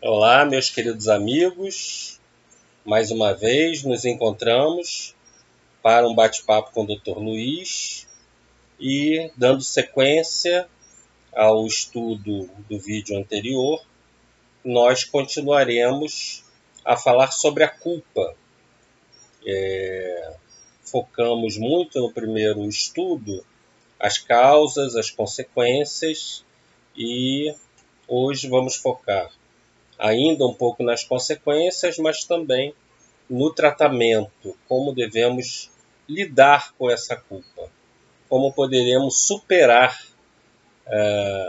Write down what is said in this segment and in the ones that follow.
Olá, meus queridos amigos. Mais uma vez nos encontramos para um bate-papo com o Dr. Luiz e dando sequência ao estudo do vídeo anterior, nós continuaremos a falar sobre a culpa. Focamos muito no primeiro estudo as causas, as consequências e hoje vamos focar ainda um pouco nas consequências, mas também no tratamento, como devemos lidar com essa culpa, como poderemos superar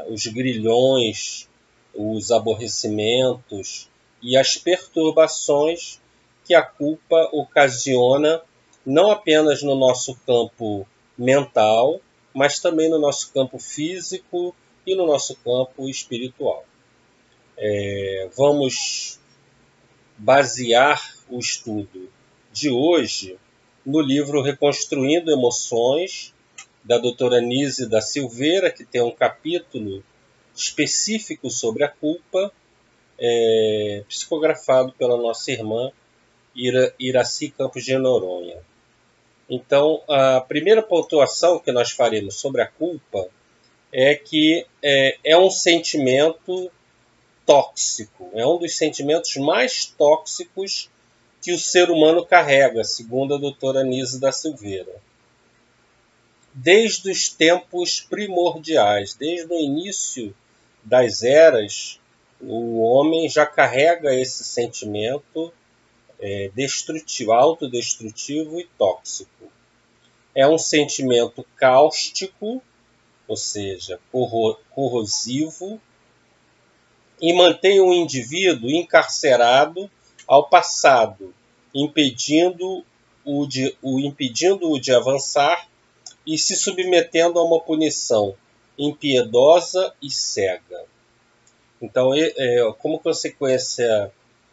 os grilhões, os aborrecimentos e as perturbações que a culpa ocasiona, não apenas no nosso campo mental, mas também no nosso campo físico e no nosso campo espiritual. Vamos basear o estudo de hoje no livro Reconstruindo Emoções, da doutora Nise da Silveira, que tem um capítulo específico sobre a culpa, psicografado pela nossa irmã Iraci Campos de Noronha. Então, a primeira pontuação que nós faremos sobre a culpa é que é um sentimento tóxico, é um dos sentimentos mais tóxicos que o ser humano carrega, segundo a doutora Nise da Silveira. Desde os tempos primordiais, desde o início das eras, o homem já carrega esse sentimento destrutivo, autodestrutivo e tóxico. É um sentimento cáustico, ou seja, corrosivo, e mantém o indivíduo encarcerado ao passado, impedindo-o de avançar e se submetendo a uma punição impiedosa e cega. Então, como consequência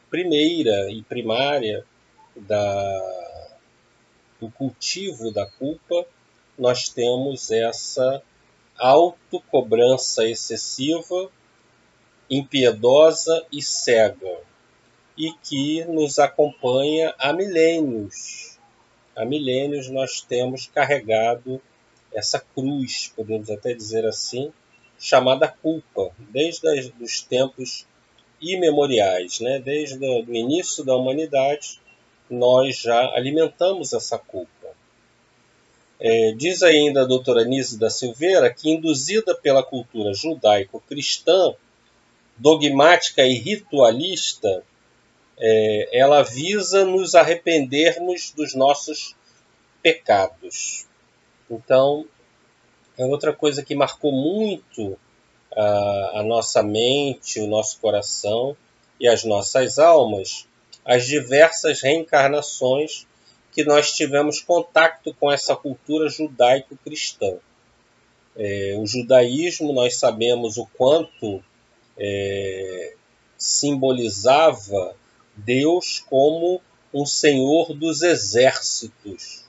primeira e primária do cultivo da culpa, nós temos essa autocobrança excessiva, impiedosa e cega, e que nos acompanha há milênios. Há milênios nós temos carregado essa cruz, podemos até dizer assim, chamada culpa, desde os tempos imemoriais, né? Desde o início da humanidade, nós já alimentamos essa culpa. Diz ainda a doutora Nise da Silveira que, induzida pela cultura judaico-cristã, dogmática e ritualista, ela visa nos arrependermos dos nossos pecados. Então, é outra coisa que marcou muito a nossa mente, o nosso coração e as nossas almas, as diversas reencarnações que nós tivemos contato com essa cultura judaico-cristã. O judaísmo, nós sabemos o quanto simbolizava Deus como um senhor dos exércitos.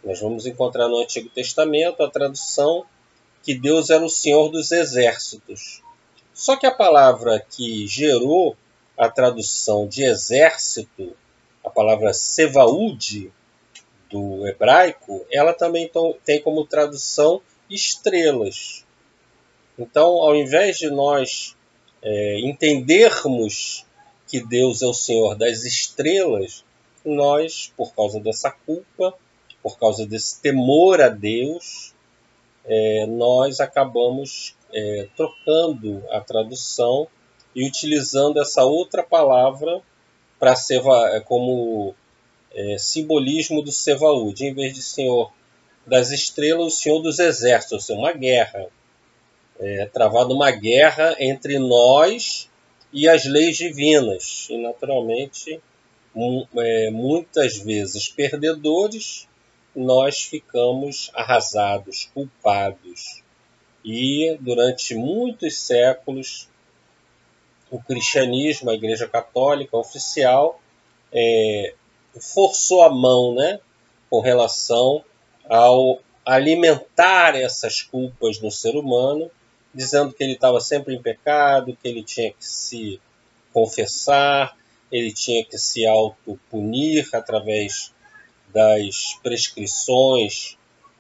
Nós vamos encontrar no Antigo Testamento a tradução que Deus era o senhor dos exércitos. Só que a palavra que gerou a tradução de exército, a palavra Sevaúd, do hebraico, ela também tem como tradução estrelas. Então, ao invés de nós entendermos que Deus é o Senhor das estrelas, nós, por causa dessa culpa, por causa desse temor a Deus, nós acabamos trocando a tradução e utilizando essa outra palavra para como simbolismo do Sevaúd. Em vez de Senhor das estrelas, o Senhor dos exércitos, ou seja, uma guerra. Travada uma guerra entre nós e as leis divinas. E, naturalmente, muitas vezes perdedores, nós ficamos arrasados, culpados. E, durante muitos séculos, o cristianismo, a Igreja Católica oficial, forçou a mão, né, com relação ao alimentar essas culpas no ser humano, dizendo que ele estava sempre em pecado, que ele tinha que se confessar, ele tinha que se autopunir através das prescrições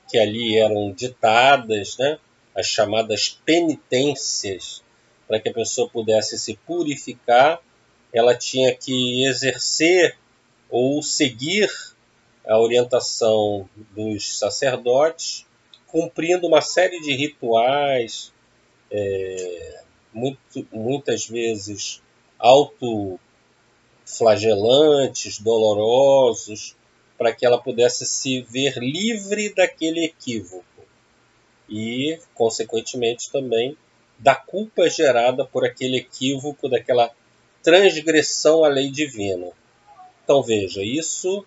que ali eram ditadas, né? As chamadas penitências, para que a pessoa pudesse se purificar, ela tinha que exercer ou seguir a orientação dos sacerdotes, cumprindo uma série de rituais, muitas vezes autoflagelantes, dolorosos, para que ela pudesse se ver livre daquele equívoco e, consequentemente, também da culpa gerada por aquele equívoco, daquela transgressão à lei divina. Então veja, isso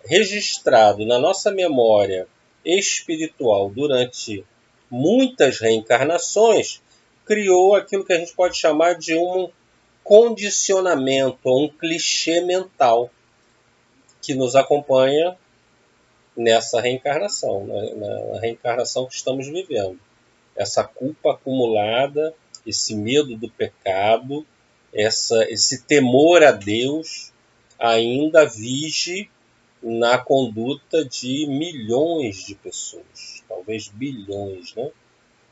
registrado na nossa memória espiritual durante muitas reencarnações, criou aquilo que a gente pode chamar de um condicionamento, um clichê mental que nos acompanha nessa reencarnação, na reencarnação que estamos vivendo. Essa culpa acumulada, esse medo do pecado, esse temor a Deus ainda vige na conduta de milhões de pessoas, talvez bilhões, né?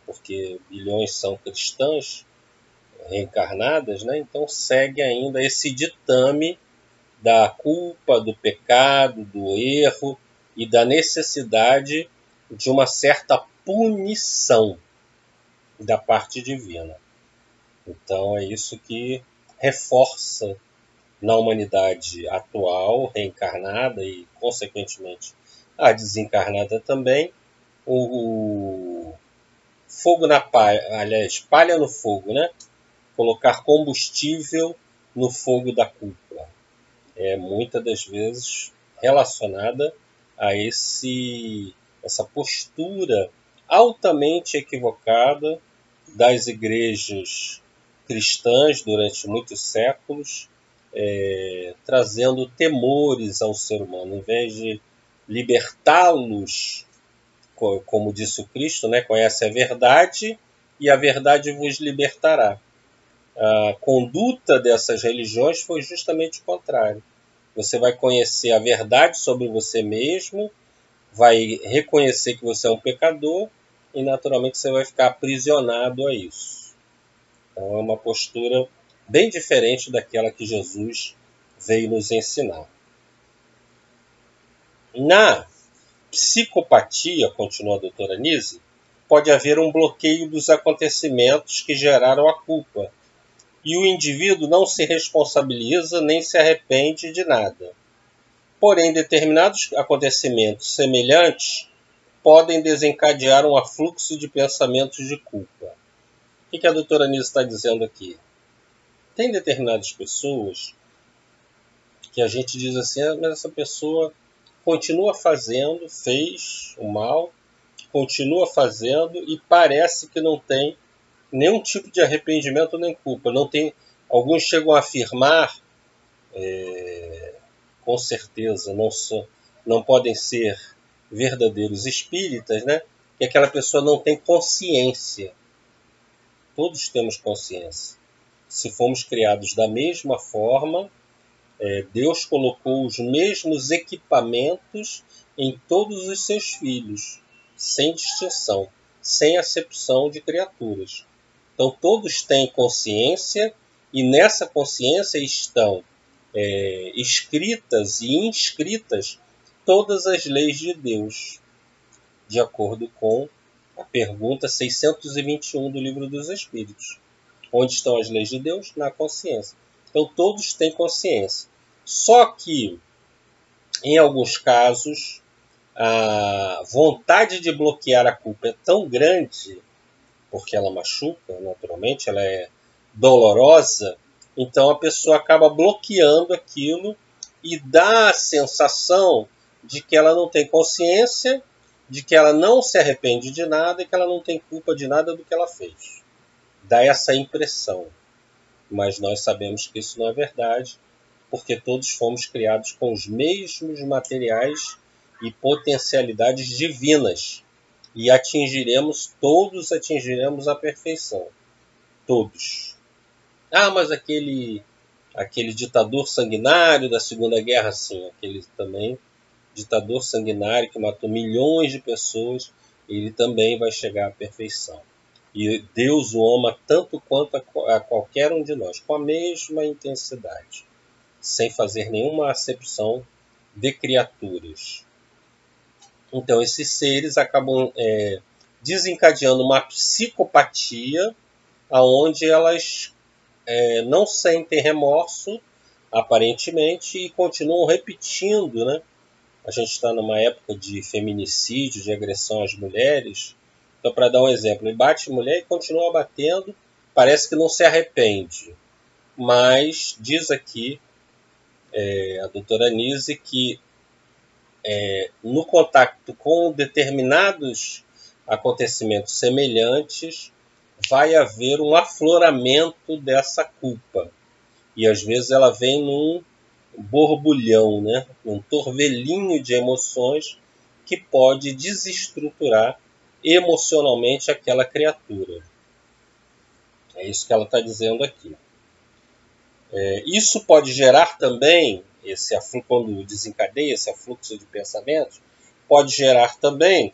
Porque bilhões são cristãs reencarnadas, né? Então segue ainda esse ditame da culpa, do pecado, do erro e da necessidade de uma certa punição da parte divina. Então é isso que reforça na humanidade atual, reencarnada e, consequentemente, a desencarnada também, o fogo na palha, aliás, palha no fogo, né? Colocar combustível no fogo da culpa. É muitas das vezes relacionada a essa postura altamente equivocada das igrejas cristãs durante muitos séculos, trazendo temores ao ser humano, em vez de libertá-los, como disse o Cristo, né? Conhece a verdade e a verdade vos libertará. A conduta dessas religiões foi justamente o contrário. Você vai conhecer a verdade sobre você mesmo, vai reconhecer que você é um pecador e, naturalmente, você vai ficar aprisionado a isso. Então, é uma postura bem diferente daquela que Jesus veio nos ensinar. Na psicopatia, continua a doutora Nise, pode haver um bloqueio dos acontecimentos que geraram a culpa, e o indivíduo não se responsabiliza nem se arrepende de nada. Porém, determinados acontecimentos semelhantes podem desencadear um afluxo de pensamentos de culpa. O que a doutora Nise está dizendo aqui? Tem determinadas pessoas que a gente diz assim, mas essa pessoa continua fazendo, fez o mal, continua fazendo e parece que não tem nenhum tipo de arrependimento nem culpa. Não tem, alguns chegam a afirmar, com certeza, não podem ser verdadeiros espíritas, né? Que aquela pessoa não tem consciência. Todos temos consciência. Se fomos criados da mesma forma, Deus colocou os mesmos equipamentos em todos os seus filhos, sem distinção, sem acepção de criaturas. Então todos têm consciência e nessa consciência estão escritas e inscritas todas as leis de Deus, de acordo com a pergunta 621 do Livro dos Espíritos. Onde estão as leis de Deus? Na consciência. Então todos têm consciência. Só que, em alguns casos, a vontade de bloquear a culpa é tão grande, porque ela machuca, naturalmente, ela é dolorosa, então a pessoa acaba bloqueando aquilo e dá a sensação de que ela não tem consciência, de que ela não se arrepende de nada e que ela não tem culpa de nada do que ela fez. Dá essa impressão. Mas nós sabemos que isso não é verdade, porque todos fomos criados com os mesmos materiais e potencialidades divinas. E todos atingiremos a perfeição. Todos. Ah, mas aquele aquele ditador sanguinário da Segunda Guerra, sim, aquele também ditador sanguinário que matou milhões de pessoas, ele também vai chegar à perfeição. E Deus o ama tanto quanto a qualquer um de nós, com a mesma intensidade, sem fazer nenhuma acepção de criaturas. Então, esses seres acabam desencadeando uma psicopatia, onde elas não sentem remorso, aparentemente, e continuam repetindo, né? A gente está numa época de feminicídio, de agressão às mulheres. Então, para dar um exemplo, ele bate mulher e continua batendo, parece que não se arrepende. Mas diz aqui a doutora Nise que no contato com determinados acontecimentos semelhantes, vai haver um afloramento dessa culpa. E às vezes ela vem num borbulhão, né? Um torvelinho de emoções que pode desestruturar emocionalmente aquela criatura. É isso que ela está dizendo aqui. Isso pode gerar também, quando desencadeia esse afluxo de pensamentos, pode gerar também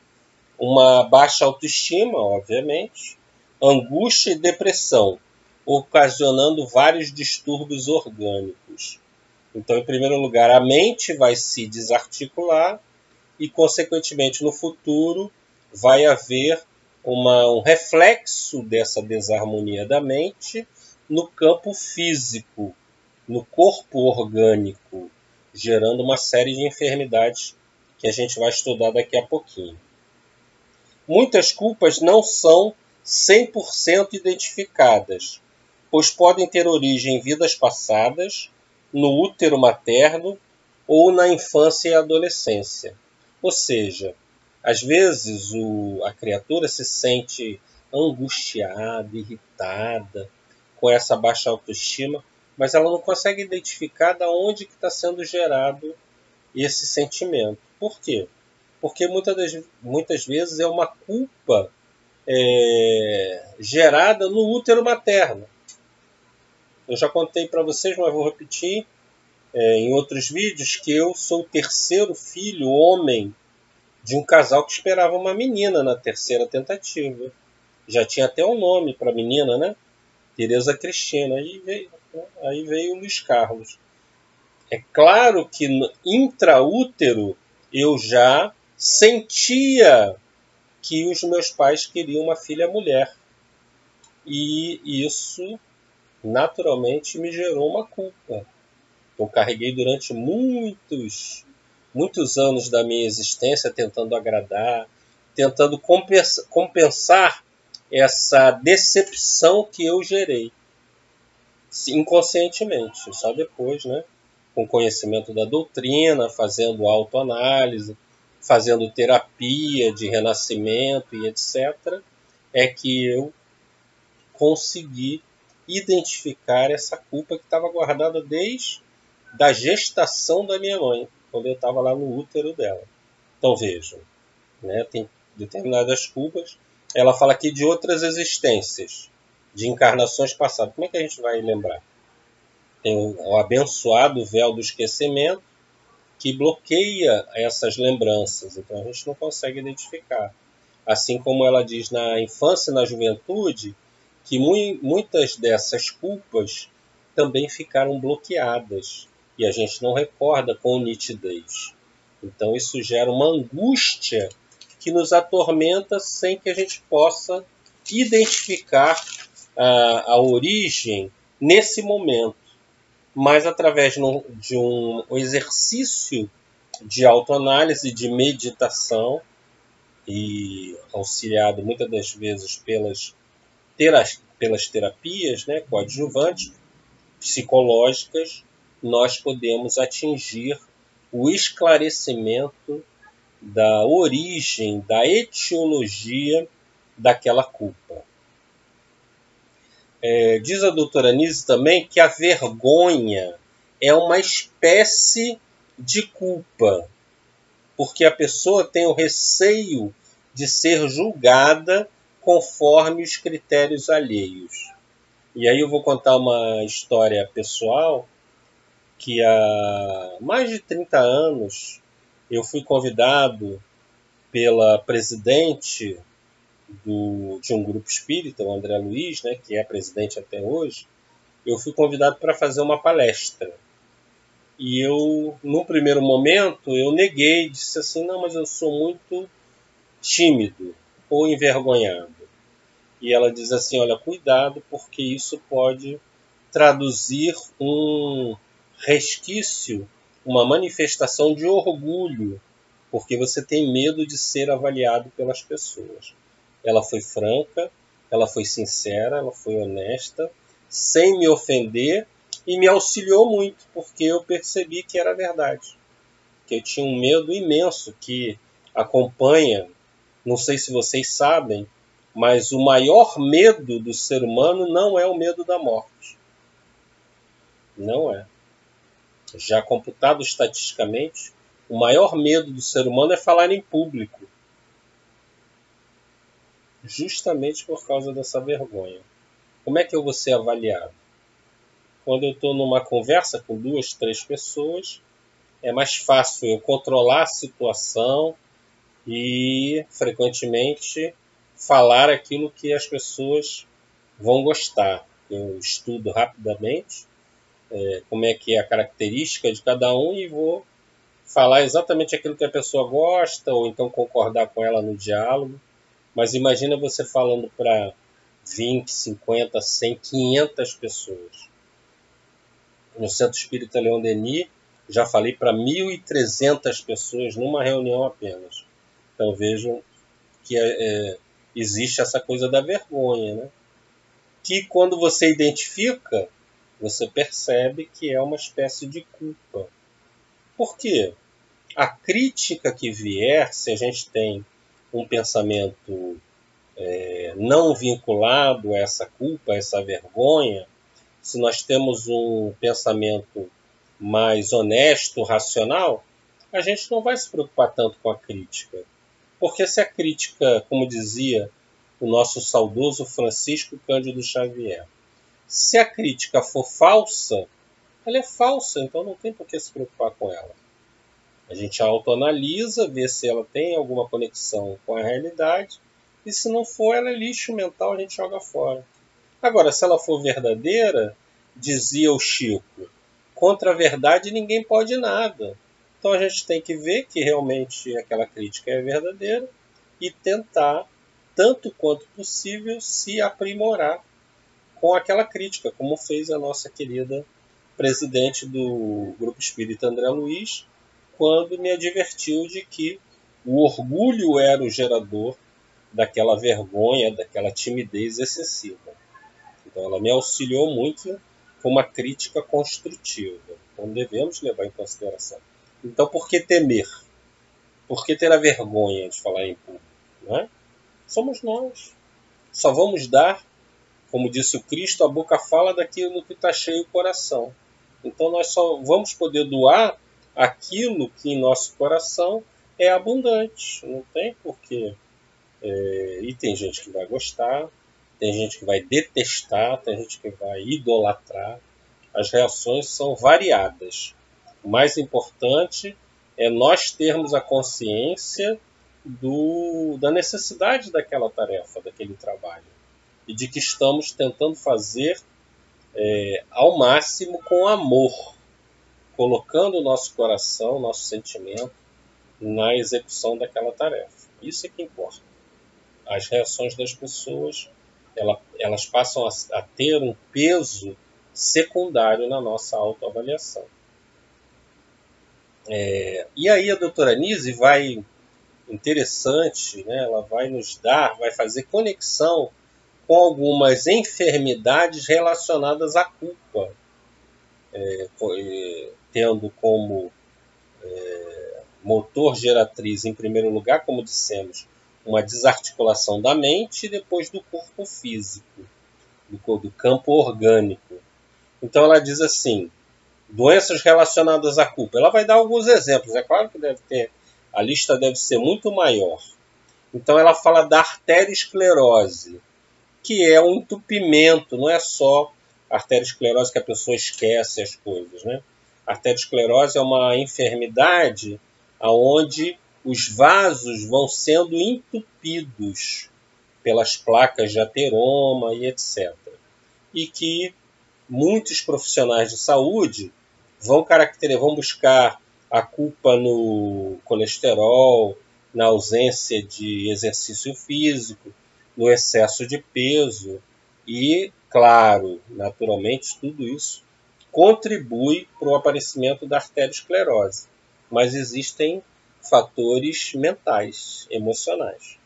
uma baixa autoestima, obviamente, angústia e depressão, ocasionando vários distúrbios orgânicos. Então, em primeiro lugar, a mente vai se desarticular e, consequentemente, no futuro, vai haver um reflexo dessa desarmonia da mente no campo físico, no corpo orgânico, gerando uma série de enfermidades que a gente vai estudar daqui a pouquinho. Muitas culpas não são 100% identificadas, pois podem ter origem em vidas passadas, no útero materno ou na infância e adolescência. Ou seja, às vezes a criatura se sente angustiada, irritada, com essa baixa autoestima, mas ela não consegue identificar de onde que está sendo gerado esse sentimento. Por quê? Porque muitas vezes é uma culpa gerada no útero materno. Eu já contei para vocês, mas vou repetir em outros vídeos, que eu sou o terceiro filho homem de um casal que esperava uma menina na terceira tentativa. Já tinha até um nome para a menina, né? Tereza Cristina. Aí veio o Luiz Carlos. É claro que no intraútero eu já sentia que os meus pais queriam uma filha mulher. E isso, naturalmente, me gerou uma culpa. Eu carreguei durante muitos anos da minha existência tentando agradar, tentando compensar essa decepção que eu gerei. Inconscientemente, só depois, né? Com conhecimento da doutrina, fazendo autoanálise, fazendo terapia de renascimento e etc., é que eu consegui identificar essa culpa que estava guardada desde da gestação da minha mãe, quando eu estava lá no útero dela. Então vejam, né, tem determinadas culpas. Ela fala aqui de outras existências, de encarnações passadas. Como é que a gente vai lembrar? Tem o abençoado véu do esquecimento, que bloqueia essas lembranças, então a gente não consegue identificar. Assim como ela diz na infância e na juventude, que muitas dessas culpas também ficaram bloqueadas e a gente não recorda com nitidez. Então isso gera uma angústia que nos atormenta sem que a gente possa identificar a origem nesse momento, mas através de um exercício de autoanálise, de meditação, e auxiliado muitas das vezes pelas terapias, né, coadjuvantes, psicológicas, nós podemos atingir o esclarecimento da origem, da etiologia daquela culpa. Diz a doutora Nise também que a vergonha é uma espécie de culpa, porque a pessoa tem o receio de ser julgada conforme os critérios alheios. E aí eu vou contar uma história pessoal que há mais de 30 anos eu fui convidado pela presidente de um grupo espírita, o André Luiz, né, que é presidente até hoje. Eu fui convidado para fazer uma palestra. E eu, no primeiro momento, eu neguei, disse assim, não, mas eu sou muito tímido ou envergonhado. E ela diz assim, olha, cuidado, porque isso pode traduzir um resquício, uma manifestação de orgulho, porque você tem medo de ser avaliado pelas pessoas. Ela foi franca, ela foi sincera, ela foi honesta, sem me ofender, e me auxiliou muito, porque eu percebi que era verdade. Que eu tinha um medo imenso que acompanha, não sei se vocês sabem, mas o maior medo do ser humano não é o medo da morte. Não é. Já computado estatisticamente, o maior medo do ser humano é falar em público. Justamente por causa dessa vergonha. Como é que eu vou ser avaliado? Quando eu estou numa conversa com 2, 3 pessoas, é mais fácil eu controlar a situação e, frequentemente, falar aquilo que as pessoas vão gostar. Eu estudo rapidamente como é que é a característica de cada um e vou falar exatamente aquilo que a pessoa gosta ou então concordar com ela no diálogo. Mas imagina você falando para 20, 50, 100, 500 pessoas. No Centro Espírita Leon Denis, já falei para 1.300 pessoas numa reunião apenas. Então vejam que existe essa coisa da vergonha, né? Que quando você identifica, você percebe que é uma espécie de culpa. Por quê? A crítica que vier, se a gente tem um pensamento não vinculado a essa culpa, a essa vergonha, se nós temos um pensamento mais honesto, racional, a gente não vai se preocupar tanto com a crítica. Porque se a crítica, como dizia o nosso saudoso Francisco Cândido Xavier, se a crítica for falsa, ela é falsa, então não tem por que se preocupar com ela. A gente autoanalisa, vê se ela tem alguma conexão com a realidade, e se não for, ela é lixo mental, a gente joga fora. Agora, se ela for verdadeira, dizia o Chico, contra a verdade ninguém pode nada. Então a gente tem que ver que realmente aquela crítica é verdadeira e tentar, tanto quanto possível, se aprimorar com aquela crítica, como fez a nossa querida presidente do Grupo Espírita André Luiz, quando me advertiu de que o orgulho era o gerador daquela vergonha, daquela timidez excessiva. Então ela me auxiliou muito com uma crítica construtiva. Então devemos levar em consideração. Então por que temer? Por que ter a vergonha de falar em público? Não é? Somos nós. Só vamos dar, como disse o Cristo, a boca fala daquilo que está cheio o coração. Então nós só vamos poder doar aquilo que em nosso coração é abundante. Não tem porquê. E tem gente que vai gostar, tem gente que vai detestar, tem gente que vai idolatrar. As reações são variadas. O mais importante é nós termos a consciência da necessidade daquela tarefa, daquele trabalho. E de que estamos tentando fazer ao máximo com amor, colocando o nosso coração, nosso sentimento na execução daquela tarefa. Isso é que importa. As reações das pessoas, elas passam a ter um peso secundário na nossa autoavaliação. E aí a doutora Nise vai, interessante, né? Ela vai nos dar, vai fazer conexão com algumas enfermidades relacionadas à culpa, tendo como motor geratriz, em primeiro lugar, como dissemos, uma desarticulação da mente e depois do corpo físico, do campo orgânico. Então ela diz assim, doenças relacionadas à culpa. Ela vai dar alguns exemplos, é claro que a lista deve ser muito maior. Então ela fala da arteriosclerose, que é um entupimento, não é só arteriosclerose que a pessoa esquece as coisas, né? arteriosclerose é uma enfermidade onde os vasos vão sendo entupidos pelas placas de ateroma e etc. E que muitos profissionais de saúde vão buscar a culpa no colesterol, na ausência de exercício físico, no excesso de peso e, claro, naturalmente, tudo isso contribui para o aparecimento da arteriosclerose. Mas existem fatores mentais, emocionais,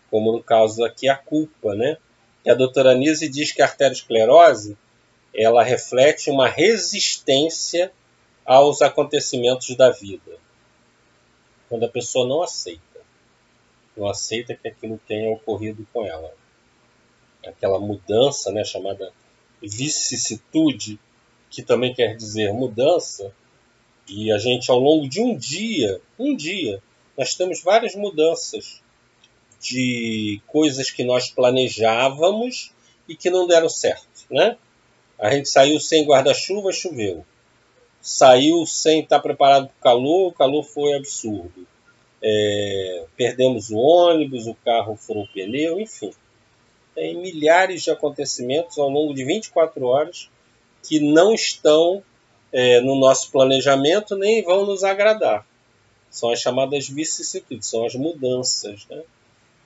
como no caso aqui a culpa, né? E a doutora Nise diz que a arteriosclerose ela reflete uma resistência aos acontecimentos da vida. Quando a pessoa não aceita que aquilo tenha ocorrido com ela. Aquela mudança, né, chamada vicissitude, que também quer dizer mudança, e a gente ao longo de um dia, nós temos várias mudanças de coisas que nós planejávamos e que não deram certo, né? A gente saiu sem guarda-chuva, choveu. Saiu sem estar preparado para o calor foi absurdo. Perdemos o ônibus, o carro furou o pneu, enfim. Tem milhares de acontecimentos ao longo de 24 horas que não estão no nosso planejamento nem vão nos agradar. São as chamadas vicissitudes, são as mudanças, né?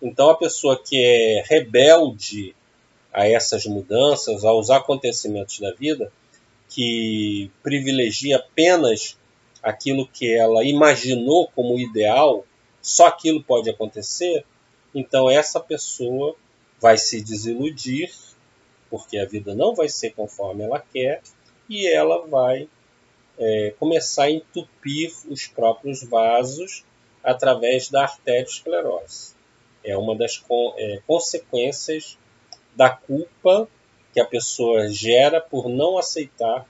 Então a pessoa que é rebelde a essas mudanças, aos acontecimentos da vida, que privilegia apenas aquilo que ela imaginou como ideal, só aquilo pode acontecer, então essa pessoa vai se desiludir, porque a vida não vai ser conforme ela quer, e ela vai começar a entupir os próprios vasos através da arteriosclerose. É uma das consequências da culpa que a pessoa gera por não aceitar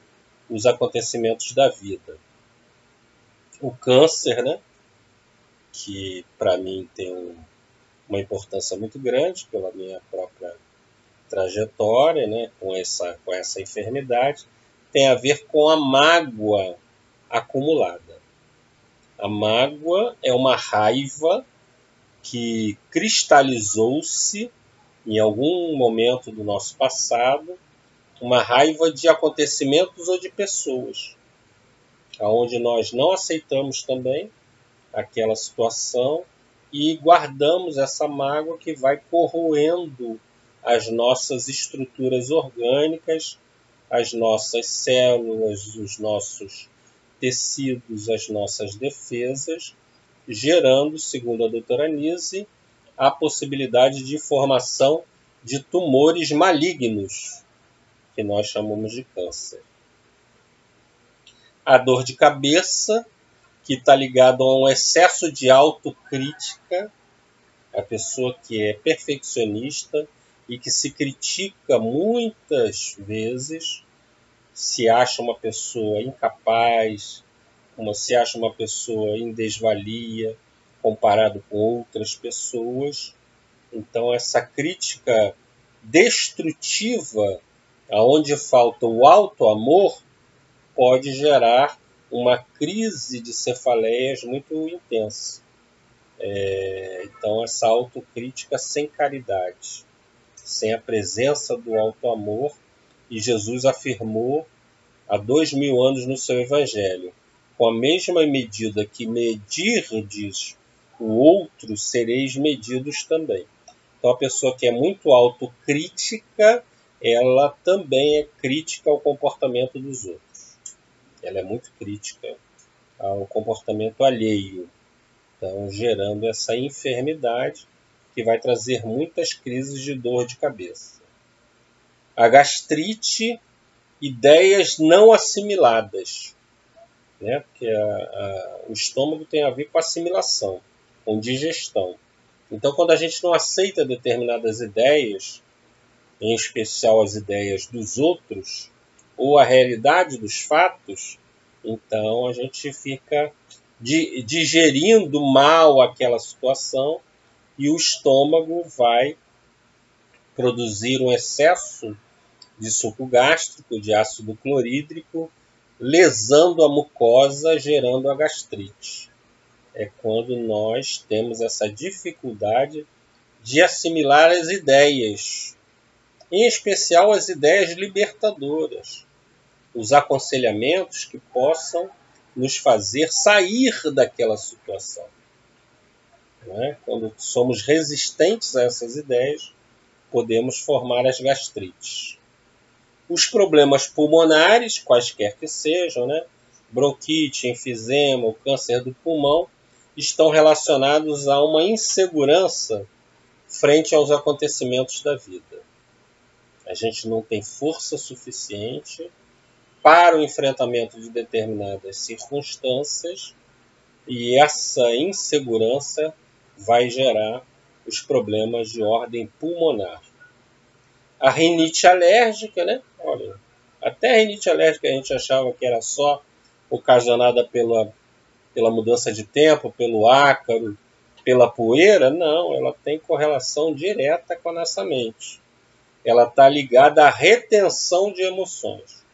os acontecimentos da vida. O câncer, né, que para mim tem uma importância muito grande pela minha própria trajetória, né, com essa enfermidade, tem a ver com a mágoa acumulada. A mágoa é uma raiva que cristalizou-se em algum momento do nosso passado, uma raiva de acontecimentos ou de pessoas, onde nós não aceitamos também aquela situação e guardamos essa mágoa que vai corroendo as nossas estruturas orgânicas, as nossas células, os nossos tecidos, as nossas defesas, gerando, segundo a doutora Nise, a possibilidade de formação de tumores malignos, que nós chamamos de câncer. A dor de cabeça, que está ligado a um excesso de autocrítica, a pessoa que é perfeccionista e que se critica muitas vezes, se acha uma pessoa incapaz, se acha uma pessoa em desvalia comparado com outras pessoas. Então essa crítica destrutiva, aonde falta o auto-amor, pode gerar uma crise de cefaleias muito intensa. Então essa autocrítica sem caridade, sem a presença do auto-amor, e Jesus afirmou há 2000 anos no seu Evangelho: com a mesma medida que medirdes o outro, sereis medidos também. Então a pessoa que é muito autocrítica, ela também é crítica ao comportamento dos outros. Ela é muito crítica ao comportamento alheio. Então, gerando essa enfermidade que vai trazer muitas crises de dor de cabeça. A gastrite, ideias não assimiladas, né? Porque o estômago tem a ver com assimilação, com digestão. Então, quando a gente não aceita determinadas ideias, em especial as ideias dos outros, ou a realidade dos fatos, então a gente fica digerindo mal aquela situação e o estômago vai produzir um excesso de suco gástrico, de ácido clorídrico, lesando a mucosa, gerando a gastrite. É quando nós temos essa dificuldade de assimilar as ideias, em especial as ideias libertadoras, os aconselhamentos que possam nos fazer sair daquela situação. Né? Quando somos resistentes a essas ideias, podemos formar as gastrites. Os problemas pulmonares, quaisquer que sejam, né? Bronquite, enfisema, o câncer do pulmão, estão relacionados a uma insegurança frente aos acontecimentos da vida. A gente não tem força suficiente para o enfrentamento de determinadas circunstâncias e essa insegurança vai gerar os problemas de ordem pulmonar. A rinite alérgica, né? Olha, até a rinite alérgica a gente achava que era só ocasionada pela mudança de tempo, pelo ácaro, pela poeira. Não, ela tem correlação direta com a nossa mente. Ela está ligada à retenção de emoções.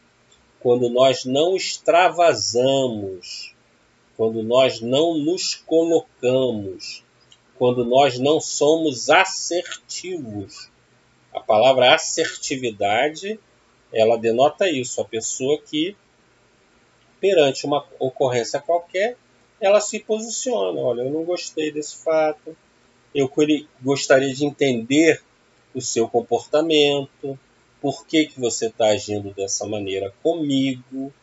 Quando nós não extravasamos, quando nós não nos colocamos, quando nós não somos assertivos. A palavra assertividade, ela denota isso, a pessoa que, perante uma ocorrência qualquer, ela se posiciona. Olha, eu não gostei desse fato, eu gostaria de entender o seu comportamento, por que você está agindo dessa maneira comigo,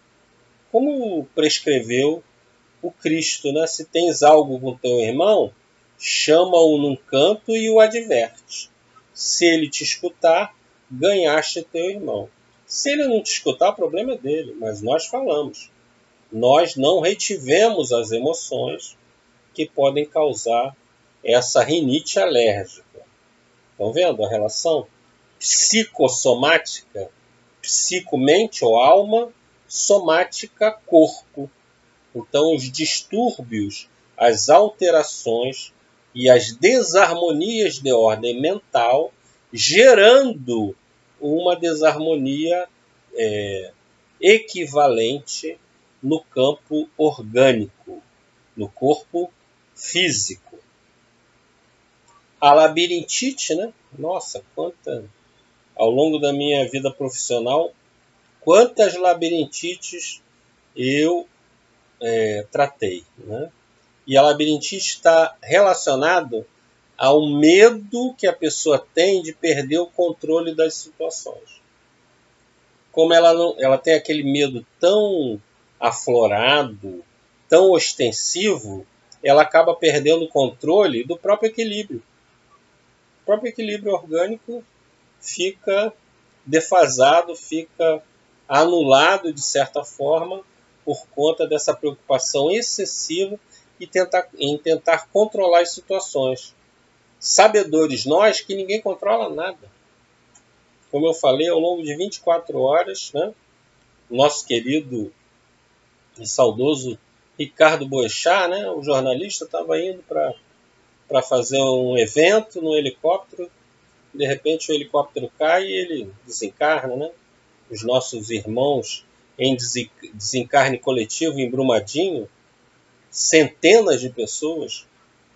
como prescreveu o Cristo, né? Se tens algo com teu irmão, chama-o num canto e o adverte. Se ele te escutar, ganhaste teu irmão. Se ele não te escutar, o problema é dele, mas nós falamos. Nós não retivemos as emoções que podem causar essa rinite alérgica. Estão vendo a relação psicossomática, psicomente ou alma, somática corpo. Então, os distúrbios, as alterações e as desarmonias de ordem mental, gerando uma desarmonia equivalente no campo orgânico, no corpo físico. A labirintite, né? Nossa, ao longo da minha vida profissional, quantas labirintites eu tratei, né? E a labirintite está relacionado ao medo que a pessoa tem de perder o controle das situações. Como ela tem aquele medo tão aflorado, tão ostensivo, ela acaba perdendo o controle do próprio equilíbrio. O próprio equilíbrio orgânico fica defasado, fica anulado de certa forma por conta dessa preocupação excessiva em tentar controlar as situações. Sabedores nós que ninguém controla nada. Como eu falei, ao longo de 24 horas, né, nosso querido e saudoso Ricardo Boechat, né, o jornalista, estava indo para fazer um evento no helicóptero. De repente o helicóptero cai e ele desencarna, né? Os nossos irmãos em desencarne coletivo em Brumadinho, centenas de pessoas,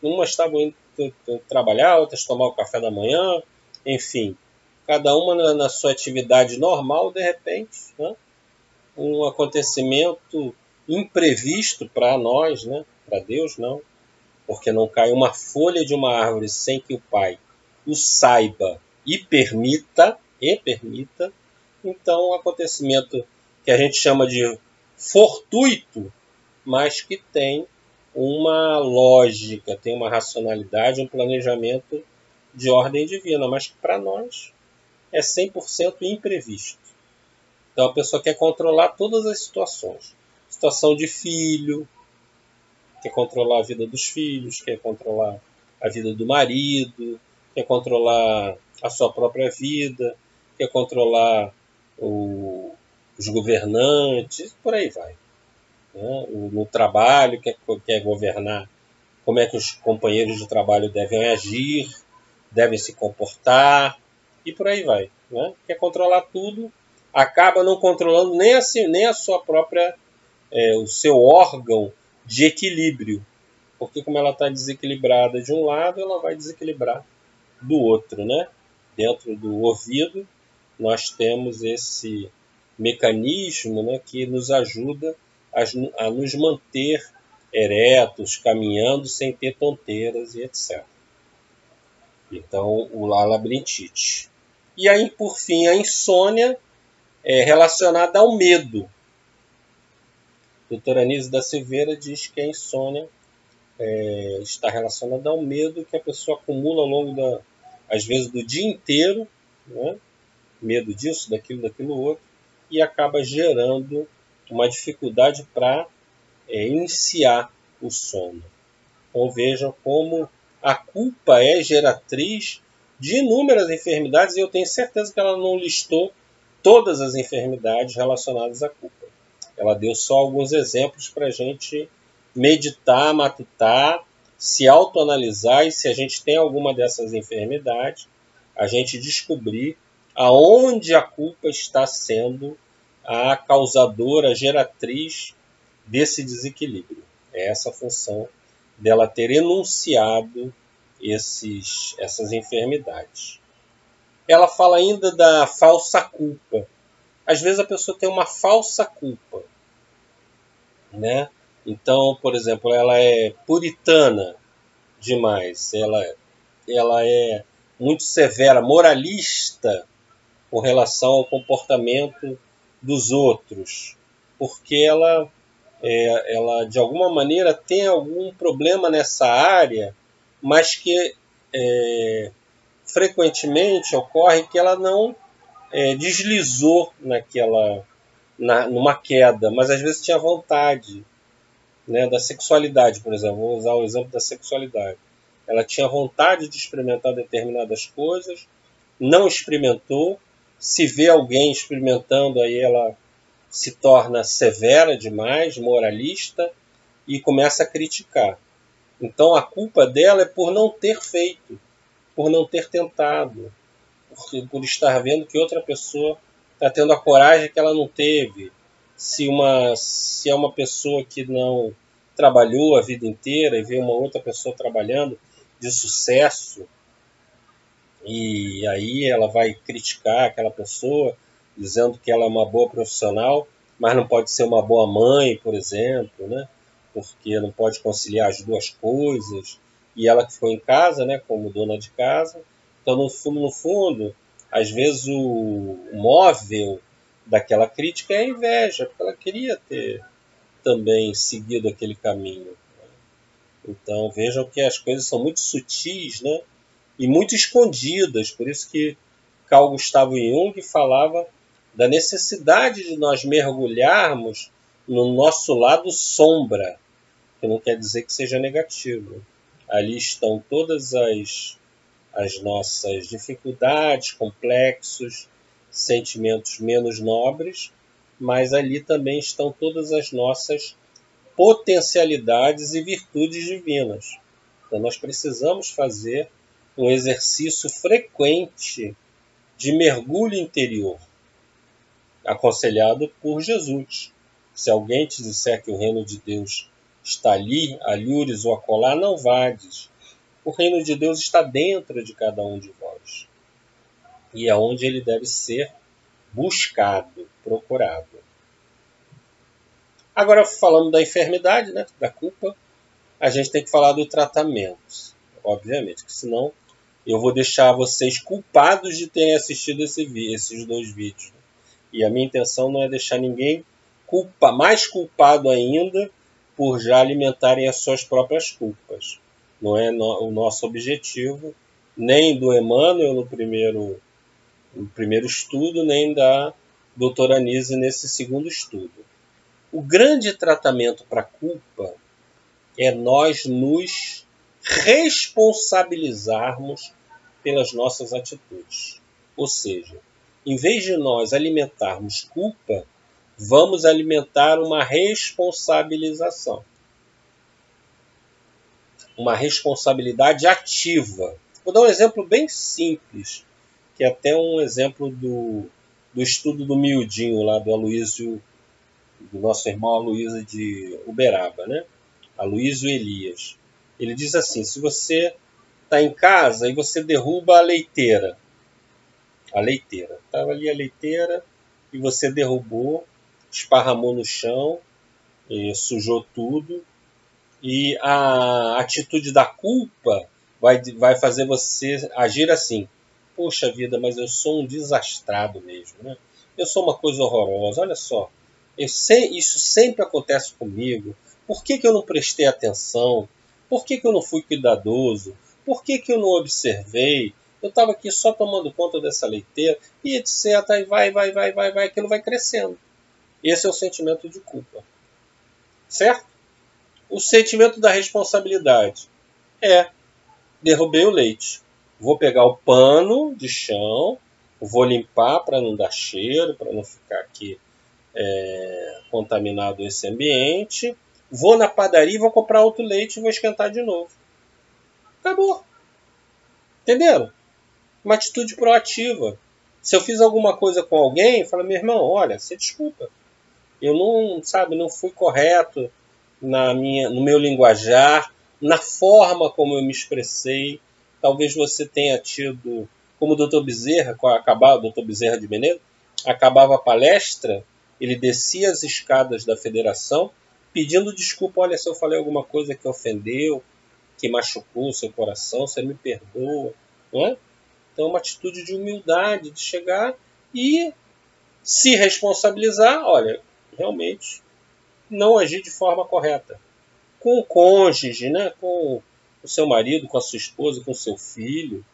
umas estavam indo trabalhar, outras tomar o café da manhã, enfim, cada uma na sua atividade normal, de repente, né? Um acontecimento imprevisto para nós, né? Para Deus não, porque não cai uma folha de uma árvore sem que o Pai o saiba e permita, então um acontecimento que a gente chama de fortuito, mas que tem uma lógica, tem uma racionalidade, um planejamento de ordem divina, mas que para nós é 100% imprevisto. Então a pessoa quer controlar todas as situações. Situação de filho, quer controlar a vida dos filhos, quer controlar a vida do marido, quer controlar a sua própria vida, quer controlar os governantes, por aí vai. Né? No trabalho, quer governar como é que os companheiros de trabalho devem agir, devem se comportar, e por aí vai. Né? Quer controlar tudo acaba não controlando nem a sua própria, o seu órgão de equilíbrio. Porque como ela está desequilibrada de um lado, ela vai desequilibrar do outro, né? Dentro do ouvido, nós temos esse mecanismo, né, que nos ajuda a nos manter eretos, caminhando sem ter tonteiras e etc. Então, a labirintite. E aí, por fim, a insônia é relacionada ao medo. A doutora Anísio da Silveira diz que a insônia está relacionada ao medo que a pessoa acumula ao longo, às vezes, do dia inteiro, né? Medo disso, daquilo outro, e acaba gerando uma dificuldade para iniciar o sono. Então vejam como a culpa é geratriz de inúmeras enfermidades, e eu tenho certeza que ela não listou todas as enfermidades relacionadas à culpa. Ela deu só alguns exemplos para a gente meditar, matutar, se autoanalisar, e se a gente tem alguma dessas enfermidades, a gente descobrir aonde a culpa está sendo a causadora, a geratriz desse desequilíbrio. É essa a função dela ter enunciado essas enfermidades. Ela fala ainda da falsa culpa. Às vezes a pessoa tem uma falsa culpa, né? Então, por exemplo, ela é puritana demais, ela é muito severa, moralista com relação ao comportamento dos outros, porque ela de alguma maneira tem algum problema nessa área, mas que frequentemente ocorre que ela não deslizou numa queda, mas às vezes tinha vontade, né, da sexualidade, por exemplo. Vou usar o exemplo da sexualidade. Ela tinha vontade de experimentar determinadas coisas, não experimentou, se vê alguém experimentando, aí ela se torna severa demais, moralista, e começa a criticar. Então a culpa dela é por não ter feito, por não ter tentado, por estar vendo que outra pessoa está tendo a coragem que ela não teve. Se é uma pessoa que não trabalhou a vida inteira e vê uma outra pessoa trabalhando de sucesso, e aí ela vai criticar aquela pessoa, dizendo que ela é uma boa profissional, mas não pode ser uma boa mãe, por exemplo, né? Porque não pode conciliar as duas coisas. E ela que ficou em casa, né, como dona de casa. Então, no fundo, às vezes o móvel daquela crítica é a inveja, porque ela queria ter também seguido aquele caminho. Então, vejam que as coisas são muito sutis, né? E muito escondidas. Por isso que Carl Gustavo Jung falava da necessidade de nós mergulharmos no nosso lado sombra, que não quer dizer que seja negativo. Ali estão todas as nossas dificuldades, complexos, sentimentos menos nobres, mas ali também estão todas as nossas potencialidades e virtudes divinas. Então nós precisamos fazer um exercício frequente de mergulho interior, aconselhado por Jesus. Se alguém te disser que o reino de Deus está ali, alhures ou acolá, não vades. O reino de Deus está dentro de cada um de vós. E é onde ele deve ser buscado, procurado. Agora, falando da enfermidade, né, da culpa, a gente tem que falar do tratamento. Obviamente, que senão eu vou deixar vocês culpados de terem assistido esses dois vídeos. Né? E a minha intenção não é deixar ninguém mais culpado ainda por já alimentarem as suas próprias culpas. Não é o nosso objetivo, nem do Emmanuel no primeiro estudo, nem da doutora Anísio nesse segundo estudo. O grande tratamento para a culpa é nós nos responsabilizarmos pelas nossas atitudes. Ou seja, em vez de nós alimentarmos culpa, vamos alimentar uma responsabilização. Uma responsabilidade ativa. Vou dar um exemplo bem simples, que é até um exemplo do do estudo do miudinho lá do Aloísio, do nosso irmão Aloísio de Uberaba, né? Aloísio Elias. Ele diz assim: se você está em casa e você derruba a leiteira, estava ali a leiteira e você derrubou, esparramou no chão, sujou tudo, e a atitude da culpa vai fazer você agir assim: poxa vida, mas eu sou um desastrado mesmo, né? Eu sou uma coisa horrorosa, olha só, isso sempre acontece comigo. Por que eu não prestei atenção? Por que eu não fui cuidadoso? Por que eu não observei? Eu estava aqui só tomando conta dessa leiteira, e etc. E vai, aquilo vai crescendo. Esse é o sentimento de culpa. Certo? O sentimento da responsabilidade é: derrubei o leite. Vou pegar o pano de chão, vou limpar para não dar cheiro, para não ficar aqui contaminado esse ambiente. Vou na padaria e vou comprar outro leite e vou esquentar de novo. Acabou. Entenderam? Uma atitude proativa. Se eu fiz alguma coisa com alguém, fala: meu irmão, olha, você desculpa. Eu não fui correto no meu linguajar, na forma como eu me expressei. Talvez você tenha tido, como o Dr. Bezerra, o Dr. Bezerra de Menezes, acabava a palestra, ele descia as escadas da federação pedindo desculpa: olha, se eu falei alguma coisa que ofendeu, que machucou o seu coração, você me perdoa. Não é? Então, uma atitude de humildade, de chegar e se responsabilizar: olha, realmente não agir de forma correta. Com o cônjuge, né? Com o seu marido, com a sua esposa, com o seu filho.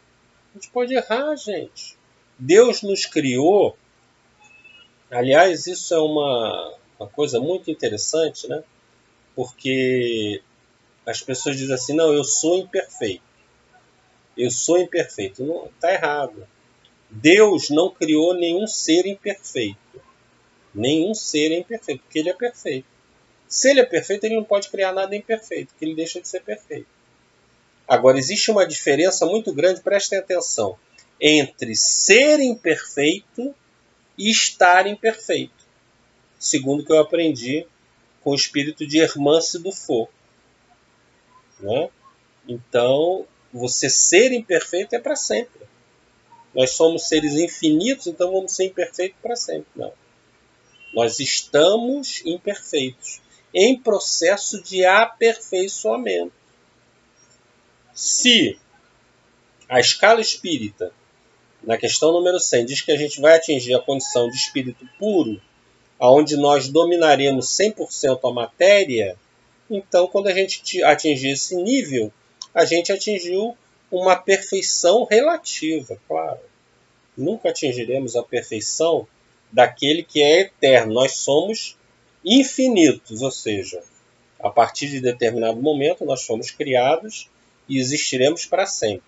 A gente pode errar, gente. Deus nos criou. Aliás, isso é uma coisa muito interessante, né? Porque as pessoas dizem assim: não, eu sou imperfeito. Eu sou imperfeito. Não, está errado. Deus não criou nenhum ser imperfeito. Nenhum ser é imperfeito, porque ele é perfeito. Se ele é perfeito, ele não pode criar nada imperfeito, porque ele deixa de ser perfeito. Agora, existe uma diferença muito grande, prestem atenção, entre ser imperfeito e estar imperfeito. Segundo o que eu aprendi com o espírito de Hermance Dufour. Né? Então, você ser imperfeito é para sempre. Nós somos seres infinitos, então vamos ser imperfeitos para sempre. Não. Nós estamos imperfeitos, em processo de aperfeiçoamento. Se a escala espírita, na questão número 100, diz que a gente vai atingir a condição de espírito puro, onde nós dominaremos 100% a matéria, então, quando a gente atingir esse nível, a gente atingiu uma perfeição relativa, claro. Nunca atingiremos a perfeição daquele que é eterno. Nós somos infinitos, ou seja, a partir de determinado momento nós fomos criados e existiremos para sempre.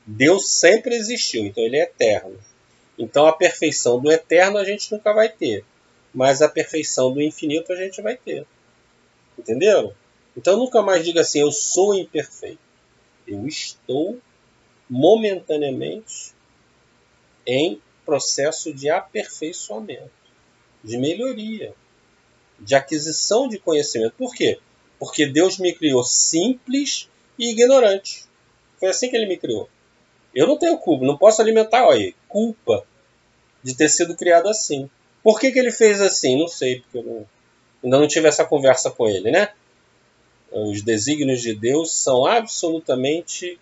Deus sempre existiu, então ele é eterno. Então a perfeição do eterno a gente nunca vai ter, mas a perfeição do infinito a gente vai ter. Entenderam? Então nunca mais diga assim: eu sou imperfeito. Eu estou momentaneamente em processo de aperfeiçoamento, de melhoria, de aquisição de conhecimento. Por quê? Porque Deus me criou simples e ignorante. Foi assim que ele me criou. Eu não tenho culpa, não posso alimentar culpa de ter sido criado assim. Por que ele fez assim? Não sei, porque eu ainda não tive essa conversa com ele, né? Os desígnios de Deus são absolutamente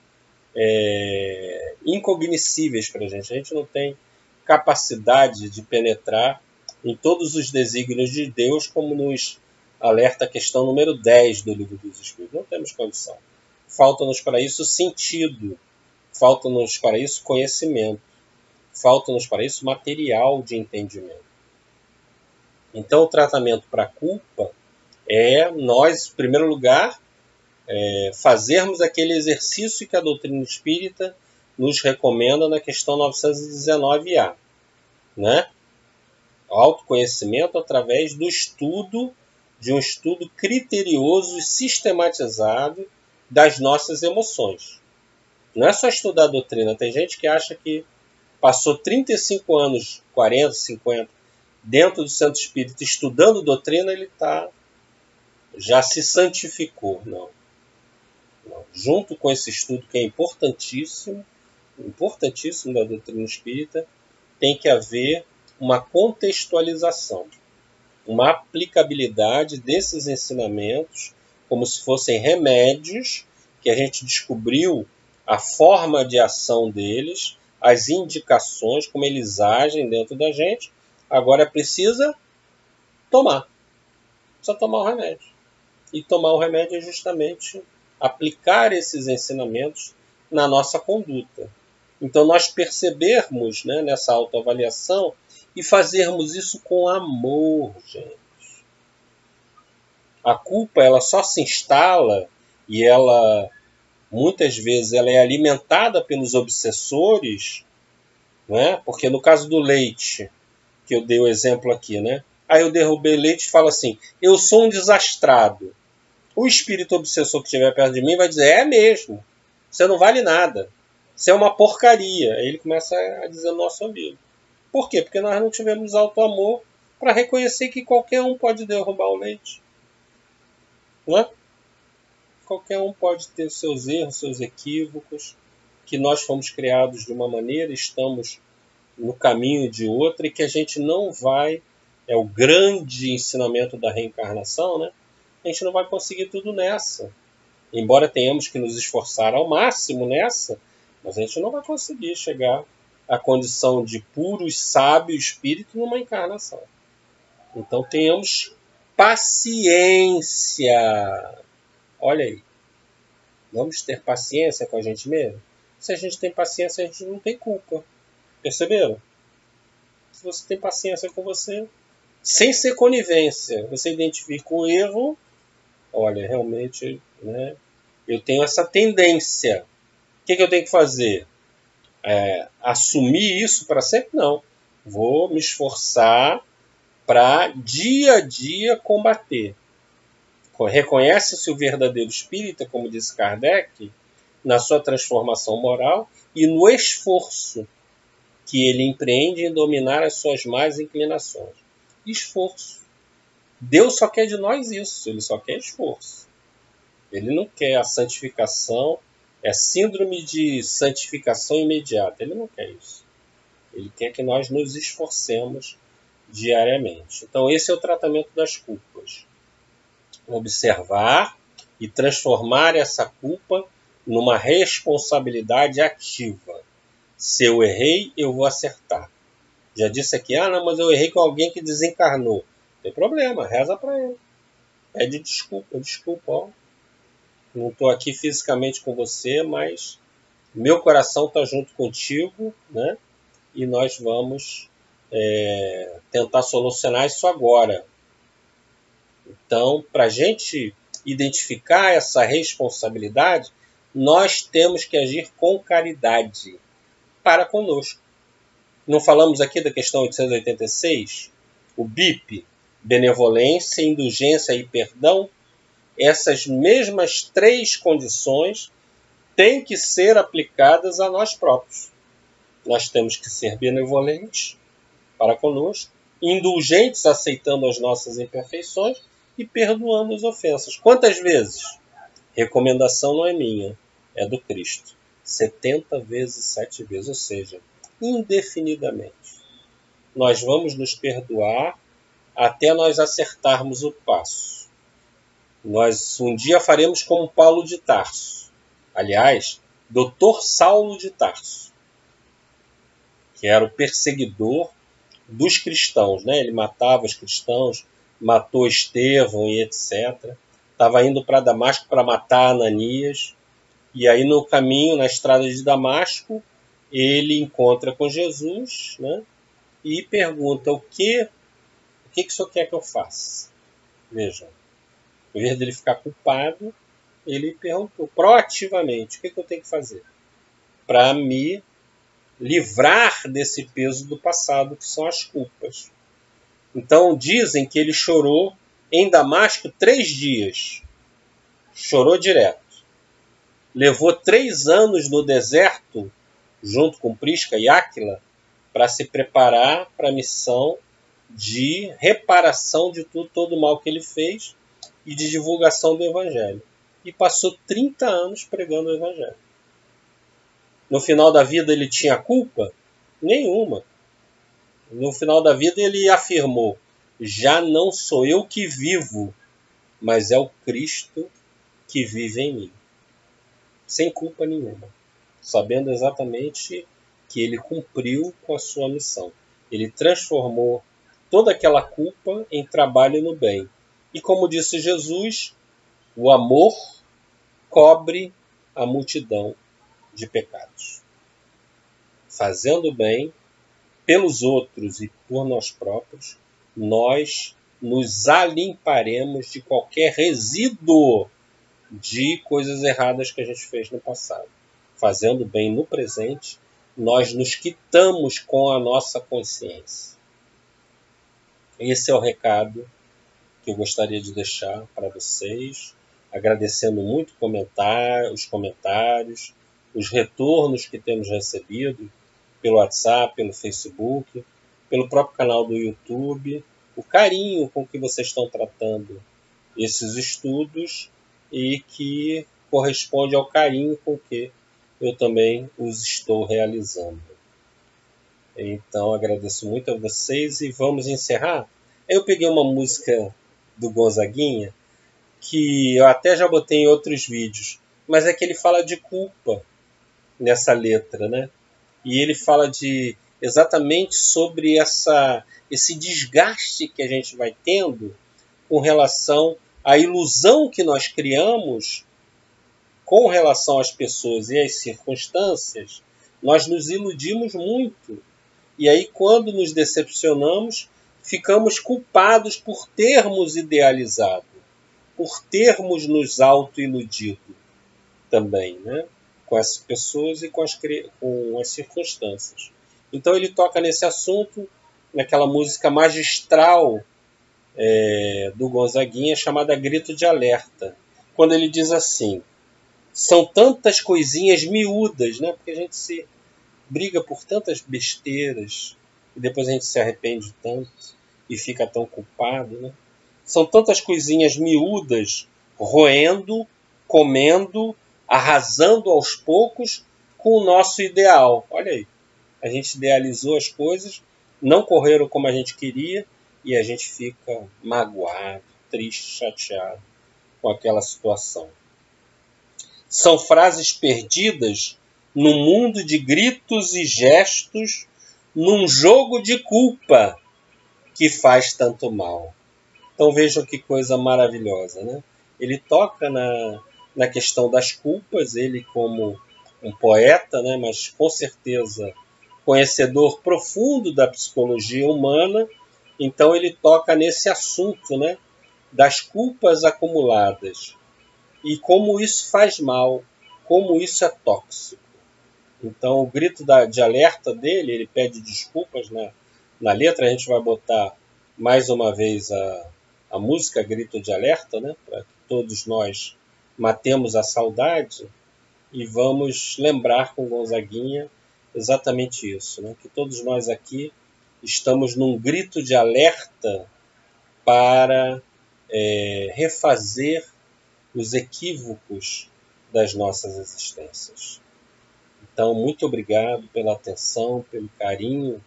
incognoscíveis para a gente. A gente não tem capacidade de penetrar em todos os desígnios de Deus, como nos alerta a questão número 10 do Livro dos Espíritos. Não temos condição. Falta-nos para isso sentido, falta-nos para isso conhecimento, falta-nos para isso material de entendimento. Então, o tratamento para a culpa é nós, em primeiro lugar, fazermos aquele exercício que a doutrina espírita nos recomenda na questão 919A, né? Autoconhecimento através do estudo, de um estudo criterioso e sistematizado das nossas emoções. Não é só estudar a doutrina. Tem gente que acha que passou 35 anos, 40, 50, dentro do centro espírita, estudando doutrina, ele já se santificou. Não. Junto com esse estudo que é importantíssimo da doutrina espírita, tem que haver uma contextualização, uma aplicabilidade desses ensinamentos, como se fossem remédios, que a gente descobriu a forma de ação deles, as indicações, como eles agem dentro da gente. Agora precisa tomar. Precisa tomar o remédio. E tomar o remédio é justamente aplicar esses ensinamentos na nossa conduta. Então nós percebermos, né, nessa autoavaliação e fazermos isso com amor, gente. A culpa ela só se instala e ela muitas vezes ela é alimentada pelos obsessores, né? Porque no caso do leite, que eu dei o exemplo aqui, né? Aí eu derrubei leite e falo assim, eu sou um desastrado. O espírito obsessor que estiver perto de mim vai dizer, é mesmo, você não vale nada, você é uma porcaria. Aí ele começa a dizer no nosso ouvido. Por quê? Porque nós não tivemos auto-amor para reconhecer que qualquer um pode derrubar o leite. Não é? Qualquer um pode ter seus erros, seus equívocos, que nós fomos criados de uma maneira, estamos no caminho de outra e que a gente não vai, é o grande ensinamento da reencarnação, né? A gente não vai conseguir tudo nessa. Embora tenhamos que nos esforçar ao máximo nessa, mas a gente não vai conseguir chegar à condição de puro e sábio espírito numa encarnação. Então tenhamos paciência. Olha aí. Vamos ter paciência com a gente mesmo? Se a gente tem paciência, a gente não tem culpa. Perceberam? Se você tem paciência com você, sem ser conivência, você identifica o erro, olha, realmente, né, eu tenho essa tendência. O que eu tenho que fazer? Assumir isso para sempre? Não. Vou me esforçar para dia a dia combater. Reconhece-se o verdadeiro espírita, como disse Kardec, na sua transformação moral e no esforço que ele empreende em dominar as suas más inclinações. Esforço. Deus só quer de nós isso, ele só quer esforço. Ele não quer a santificação, é síndrome de santificação imediata, ele não quer isso. Ele quer que nós nos esforcemos diariamente. Então esse é o tratamento das culpas. Observar e transformar essa culpa numa responsabilidade ativa. Se eu errei, eu vou acertar. Já disse aqui, não, mas eu errei com alguém que desencarnou. Não tem problema, reza para ele. Pede desculpa, ó. Não estou aqui fisicamente com você, mas meu coração está junto contigo, né? E nós vamos tentar solucionar isso agora. Então, para a gente identificar essa responsabilidade, nós temos que agir com caridade para conosco. Não falamos aqui da questão 886? O BIP, benevolência, indulgência e perdão, essas mesmas 3 condições têm que ser aplicadas a nós próprios. Nós temos que ser benevolentes para conosco, indulgentes aceitando as nossas imperfeições e perdoando as ofensas. Quantas vezes? Recomendação não é minha, é do Cristo. 70 vezes, 7 vezes, ou seja, indefinidamente. Nós vamos nos perdoar até nós acertarmos o passo. Nós um dia faremos como Paulo de Tarso. Aliás, Dr. Saulo de Tarso, que era o perseguidor dos cristãos, né? Ele matava os cristãos, matou Estevão e etc. Estava indo para Damasco para matar Ananias. E aí no caminho, na estrada de Damasco, ele encontra com Jesus, né? E pergunta, o que o senhor quer que eu faça? Vejam, em vez dele ficar culpado, ele perguntou proativamente, o que eu tenho que fazer para me livrar desse peso do passado, que são as culpas. Então dizem que ele chorou em Damasco 3 dias. Chorou direto. Levou 3 anos no deserto, junto com Prisca e Áquila, para se preparar para a missão de reparação de todo o mal que ele fez e de divulgação do Evangelho. E passou 30 anos pregando o Evangelho. No final da vida ele tinha culpa? Nenhuma. No final da vida ele afirmou: já não sou eu que vivo, mas é o Cristo que vive em mim. Sem culpa nenhuma. Sabendo exatamente que ele cumpriu com a sua missão. Ele transformou toda aquela culpa em trabalho no bem. E como disse Jesus, o amor cobre a multidão de pecados. Fazendo bem pelos outros e por nós próprios, nós nos alimparemos de qualquer resíduo de coisas erradas que a gente fez no passado. Fazendo bem no presente, nós nos quitamos com a nossa consciência. Esse é o recado que eu gostaria de deixar para vocês, agradecendo muito os comentários, os retornos que temos recebido pelo WhatsApp, pelo Facebook, pelo próprio canal do YouTube, o carinho com que vocês estão tratando esses estudos e que corresponde ao carinho com que eu também os estou realizando. Então, agradeço muito a vocês e vamos encerrar. Eu peguei uma música do Gonzaguinha, que eu até já botei em outros vídeos, mas é que ele fala de culpa nessa letra, né? E ele fala exatamente sobre esse desgaste que a gente vai tendo com relação à ilusão que nós criamos com relação às pessoas e às circunstâncias. Nós nos iludimos muito. E aí, quando nos decepcionamos, ficamos culpados por termos idealizado, por termos nos auto-iludido também, né? Com as pessoas e com as circunstâncias. Então ele toca nesse assunto, naquela música magistral do Gonzaguinha, chamada Grito de Alerta, quando ele diz assim: são tantas coisinhas miúdas, né? Porque a gente se briga por tantas besteiras e depois a gente se arrepende tanto e fica tão culpado, né? São tantas coisinhas miúdas roendo, comendo, arrasando aos poucos com o nosso ideal. Olha aí, a gente idealizou as coisas, não correram como a gente queria e a gente fica magoado, triste, chateado com aquela situação. São frases perdidas num mundo de gritos e gestos, num jogo de culpa que faz tanto mal. Então vejam que coisa maravilhosa, né? Ele toca na questão das culpas, ele como um poeta, né? Mas com certeza conhecedor profundo da psicologia humana, então ele toca nesse assunto, né? Das culpas acumuladas e como isso faz mal, como isso é tóxico. Então o grito de alerta dele, ele pede desculpas na letra, a gente vai botar mais uma vez a música Grito de Alerta, né? Para que todos nós matemos a saudade e vamos lembrar com Gonzaguinha exatamente isso, né? Que todos nós aqui estamos num grito de alerta para refazer os equívocos das nossas existências. Então, muito obrigado pela atenção, pelo carinho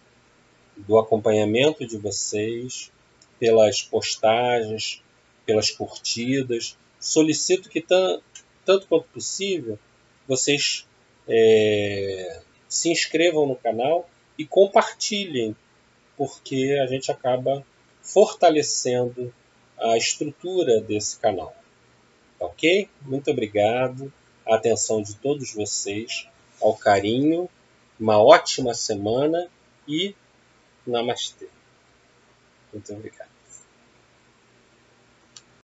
do acompanhamento de vocês, pelas postagens, pelas curtidas. Solicito que, tanto quanto possível, vocês se inscrevam no canal e compartilhem, porque a gente acaba fortalecendo a estrutura desse canal. Ok? Muito obrigado, a atenção de todos vocês, ao carinho, uma ótima semana e namastê. Muito obrigado.